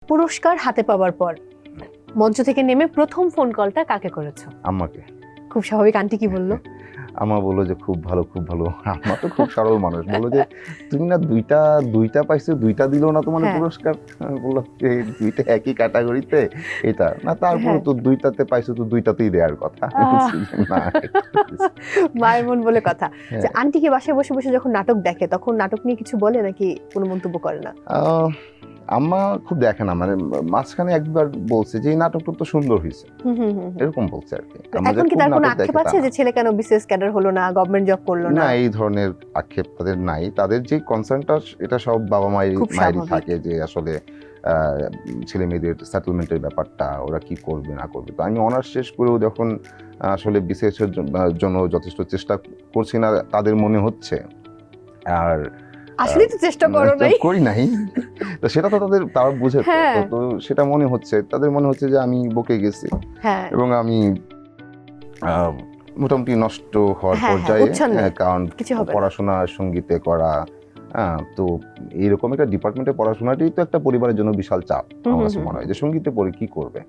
পুরস্কার হাতে পাওয়ার পর মঞ্চ থেকে নেমে প্রথম ফোন কলটা কাকে করেছো? আম্মাকে। খুব স্বাভাবিক। আন্টি কি বললো? আম্মা বললো যে খুব ভালো, খুব ভালো। আম্মা তো খুব সরল মানুষ। বললো যে তুমি না দুইটা পাইছো, দুইটা দিলো না তোমার হ্যাঁ। পুরস্কার? আমি বললাম যে দুইটা একই ক্যাটাগরিতে এটা না, তারপরে হ্যাঁ। তো দুইটাতে পাইছো, তো দুইটাতেই দেওয়ার কথা। আমি বলছি যে, না মায়ের মন বলে কথা। যে হ্যাঁ। আন্টি কি বাসায় বসে বসে যখন নাটক দেখে তখন নাটক নিয়ে কিছু বলে নাকি কোনো মন্তব্য করে না? আম্মা খুব দেখে না, মানে মাঝখানে একবার বলছে যে এই নাটকটা তো সুন্দর হয়েছে, হুম হুম হুম হুম। এরকম বলছে আর কি। তো আমরা যে এখন কি খুব তার কোনো নাটক আক্ষেপ দেখি তা আছে না। যে ছেলে কেন বিসিএস ক্যাডার হলো না, গভর্নমেন্ট জব করলো না? না, এই ধরনের আক্ষেপ তাদের নাই। তাদের যে কনসার্নটা এটা সব বাবা খুব মায়েরই স্বাভাবিক। থাকে যে আসলে ছেলে মেয়েদের সেটেলমেন্টের ব্যাপারটা ওরা কি করবে না করবে। তো আমি অনার্স শেষ করেও যখন আসলে বিসিএস এর জন্য যথেষ্ট চেষ্টা করছি না তাদের মনে হচ্ছে, আর আসলেই তো চেষ্টা করো নাই। করি নাই, তো সেটা তো তারা বুঝে তো। হ্যাঁ। তো সেটা মনে হচ্ছে, তাদের মনে হচ্ছে যে আমি বকে গেছি হ্যাঁ এবং আমি আহ, মোটামুটি নষ্ট হওয়ার হ্যাঁ হ্যাঁ, পর্যায়ে। উচ্ছন্নে কারণ কিছু হবে না। পড়াশোনা সঙ্গীতে করা, তো এইরকম একটা ডিপার্টমেন্টে পড়াশোনাটাই তো একটা পরিবারের জন্য বিশাল চাপ। হুম আমার হুম কাছে হুম। মনে হয় যে সঙ্গীতে পড়ে কি করবে।